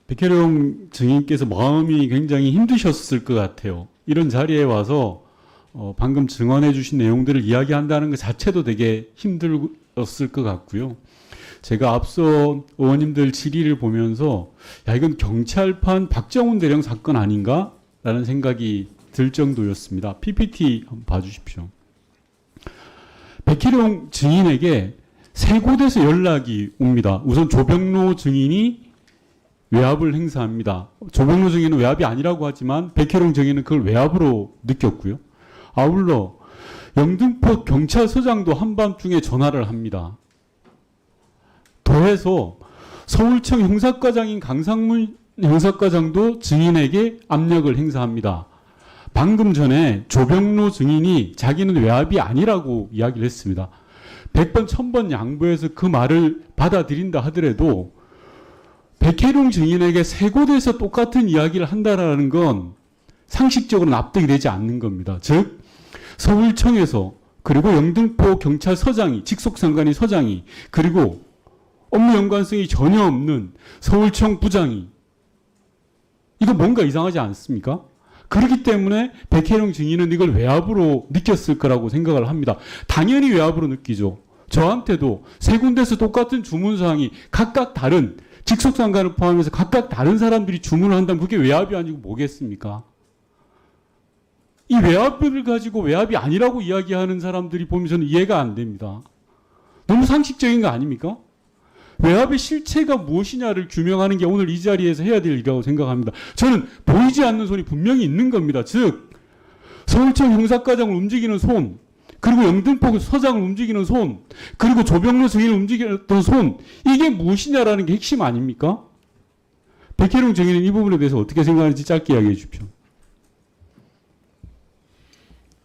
백혜룡 증인께서 마음이 굉장히 힘드셨을 것 같아요. 이런 자리에 와서 방금 증언해 주신 내용들을 이야기한다는 것 자체도 되게 힘들었을 것 같고요. 제가 앞서 의원님들 질의를 보면서 야 이건 경찰판 박정훈 대령 사건 아닌가? 라는 생각이 들 정도였습니다. PPT 한번 봐주십시오. 백혜룡 증인에게 세 곳에서 연락이 옵니다. 우선 조병로 증인이 외압을 행사합니다. 조병로 증인은 외압이 아니라고 하지만 백혜룡 증인은 그걸 외압으로 느꼈고요. 아울러 영등포 경찰서장도 한밤중에 전화를 합니다. 더해서 서울청 형사과장인 강상문 형사과장도 증인에게 압력을 행사합니다. 방금 전에 조병로 증인이 자기는 외압이 아니라고 이야기를 했습니다. 100번 1000번 양보해서 그 말을 받아들인다 하더라도 백혜룡 증인에게 세 곳에서 똑같은 이야기를 한다라는 건 상식적으로는 납득이 되지 않는 겁니다. 즉 서울청에서 그리고 영등포 경찰서장이 직속상관이 서장이 그리고 업무 연관성이 전혀 없는 서울청 부장이 이거 뭔가 이상하지 않습니까? 그렇기 때문에 백혜룡 증인은 이걸 외압으로 느꼈을 거라고 생각을 합니다. 당연히 외압으로 느끼죠. 저한테도 세 군데서 똑같은 주문사항이 각각 다른 직속상관을 포함해서 각각 다른 사람들이 주문을 한다면 그게 외압이 아니고 뭐겠습니까? 이 외압을 가지고 외압이 아니라고 이야기하는 사람들이 보면 저는 이해가 안 됩니다. 너무 상식적인 거 아닙니까? 외압의 실체가 무엇이냐를 규명하는 게 오늘 이 자리에서 해야 될 일이라고 생각합니다. 저는 보이지 않는 손이 분명히 있는 겁니다. 즉 서울청 형사과장을 움직이는 손, 그리고 영등포 서장을 움직이는 손, 그리고 조병로 증인을 움직였던 손, 이게 무엇이냐라는 게 핵심 아닙니까? 백혜룡 증인은 이 부분에 대해서 어떻게 생각하는지 짧게 이야기해 주십시오.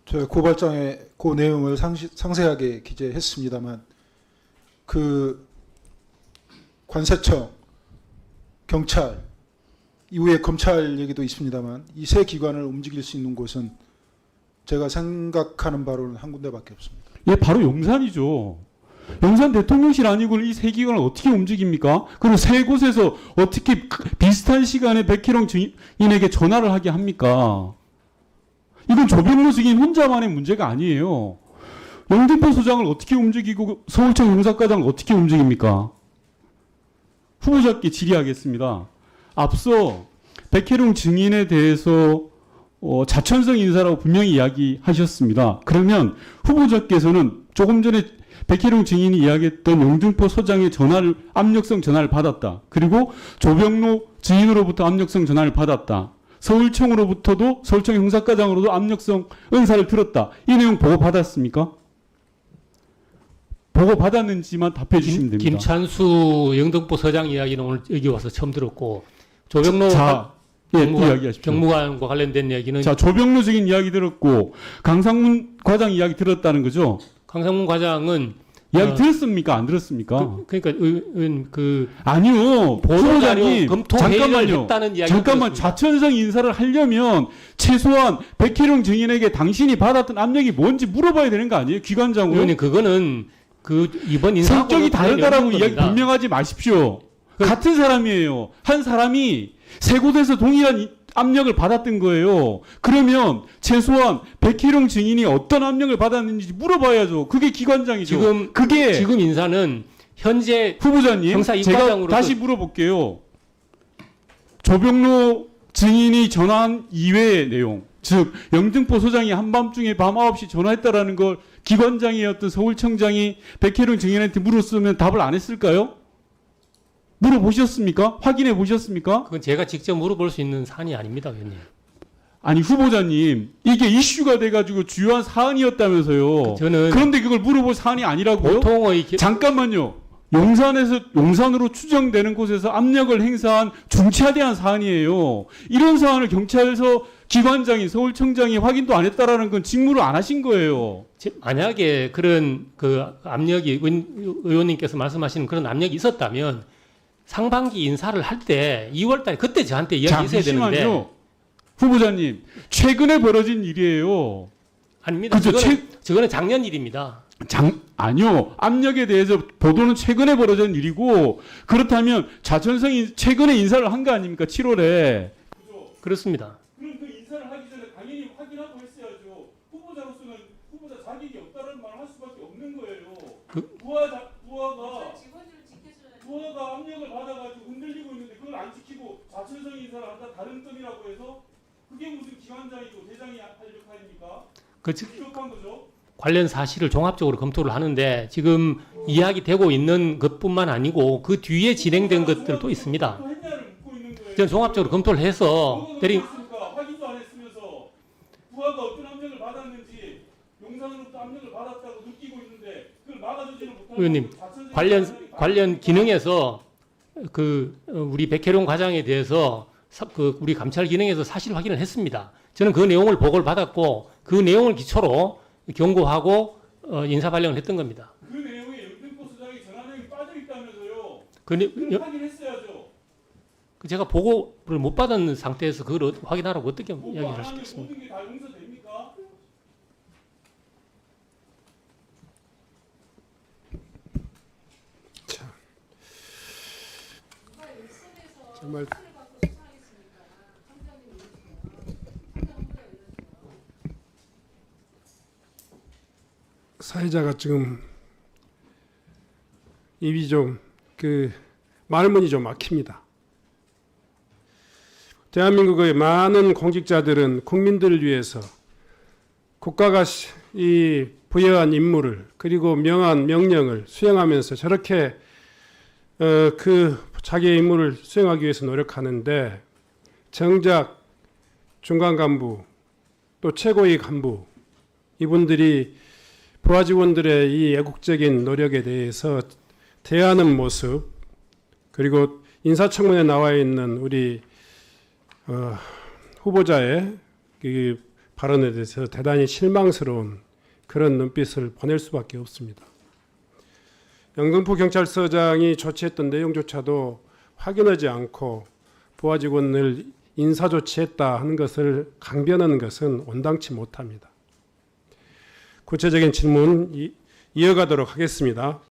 저희 고발장에 그 내용을 상세하게 기재했습니다만 그 관세청, 경찰, 이후에 검찰 얘기도 있습니다만 이 세 기관을 움직일 수 있는 곳은 제가 생각하는 바로는 한 군데밖에 없습니다. 예, 바로 용산이죠. 용산 대통령실 아니고 이 세 기관을 어떻게 움직입니까? 그리고 세 곳에서 어떻게 비슷한 시간에 백혜룡 증인에게 전화를 하게 합니까? 이건 조병로 증인 혼자만의 문제가 아니에요. 영등포 소장을 어떻게 움직이고 서울청 형사과장을 어떻게 움직입니까? 후보자께 질의하겠습니다. 앞서 백혜룡 증인에 대해서 자천성 인사라고 분명히 이야기하셨습니다. 그러면 후보자께서는 조금 전에 백혜룡 증인이 이야기했던 영등포 서장의 전화를 압력성 전화를 받았다. 그리고 조병로 증인으로부터 압력성 전화를 받았다. 서울청으로부터도 서울청 형사과장으로도 압력성 은사를 들었다. 이 내용 보고 받았습니까? 보고 받았는지만 답해 주시면 됩니다. 김찬수 영등포 서장 이야기는 오늘 여기 와서 처음 들었고 조병로 경무관과 관련된 이야기는 자 조병로 증인 이야기 들었고 강상문 과장 이야기 들었다는 거죠? 강상문 과장은 이야기 들었습니까? 안 들었습니까? 그러니까 아니요. 보도자료 검토 회의를 했다는 이야기 잠깐만 좌천성 인사를 하려면 최소한 백혜룡 증인에게 당신이 받았던 압력이 뭔지 물어봐야 되는 거 아니에요? 기관장으로. 의원님 그거는 그 이번 인사 성격이 다르다라고 이야기 분명하지 마십시오. 같은 사람이에요. 한 사람이 세 곳에서 동일한 압력을 받았던 거예요. 그러면 최소한 백혜룡 증인이 어떤 압력을 받았는지 물어봐야죠. 그게 기관장이죠. 지금 인사는 현재 후보자님 형사 제가 이과장으로서 다시 물어볼게요. 조병로 증인이 전화한 이외의 내용, 즉 영등포 소장이 한밤중에 밤 9시 전화했다라는 걸 기관장이었던 서울청장이 백혜룡 증인한테 물었으면 답을 안 했을까요? 물어보셨습니까? 확인해 보셨습니까? 그건 제가 직접 물어볼 수 있는 사안이 아닙니다, 의원님. 아니 후보자님 이게 이슈가 돼가지고 주요한 사안이었다면서요. 그런데 그걸 물어볼 사안이 아니라고요? 보통의 잠깐만요. 용산으로 추정되는 곳에서 압력을 행사한 중차대한 사안이에요. 이런 사안을 경찰서 기관장이 서울청장이 확인도 안 했다라는 건 직무를 안 하신 거예요. 만약에 그런 그 압력이 의원님께서 말씀하시는 그런 압력이 있었다면 상반기 인사를 할 때 2월달에 그때 저한테 이야기 있어야 되는데. 후보자님 최근에 벌어진 일이에요. 아닙니다. 그죠? 저거는 작년 일입니다. 아니요. 압력에 대해서 보도는 최근에 벌어진 일이고 그렇다면 좌천성이 최근에 인사를 한 거 아닙니까? 7월에. 그렇습니다. 그럼 그 인사를 하기 전에 당연히 확인하고 했어야죠. 후보자로서는 후보자 자격이 없다는 말을 할 수밖에 없는 거예요. 부하가 압력을 받아가지고 흔들리고 있는데 그걸 안 지키고 좌천성 인사를 한다 다른 점이라고 해서 그게 무슨 기관장이고 대장이 할 역할입니까? 부족한 거죠. 관련 사실을 종합적으로 검토를 하는데 지금 이야기되고 있는 것뿐만 아니고 그 뒤에 진행된 것들도 있습니다. 저는 종합적으로 검토를 해서 확인도 안 했으면서 부하가 어떤 압력을 받았는지 용산으로부터 압력을 받았다고 느끼고 있는데 그걸 막아주지는 못하고 의원님 관련 기능에서 우리 백혜룡 과장에 대해서 우리 감찰 기능에서 사실 확인을 했습니다. 저는 그 내용을 보고를 받았고 그 내용을 기초로 경고하고 인사 발령을 했던 겁니다. 그 내용에 영등포 수장의 전화내용이 빠져 있다면서요. 그 확인했어야죠. 제가 보고를 못 받은 상태에서 그걸 확인하라고 어떻게 이야기를 할 수 있습니까? 모든 게 다 용서됩니까? 자, 정말 사회자가 지금 입이 좀 말문이 좀 막힙니다. 대한민국의 많은 공직자들은 국민들을 위해서 국가가 이 부여한 임무를 그리고 명한 명령을 수행하면서 저렇게 자기의 임무를 수행하기 위해서 노력하는데 정작 중간 간부 또 최고위 간부 이분들이 부하 직원들의 이 애국적인 노력에 대해서 대하는 모습 그리고 인사청문회에 나와 있는 우리 후보자의 그 발언에 대해서 대단히 실망스러운 그런 눈빛을 보낼 수밖에 없습니다. 영등포 경찰서장이 조치했던 내용조차도 확인하지 않고 부하 직원을 인사 조치했다 하는 것을 강변하는 것은 온당치 못합니다. 구체적인 질문 이어가도록 하겠습니다.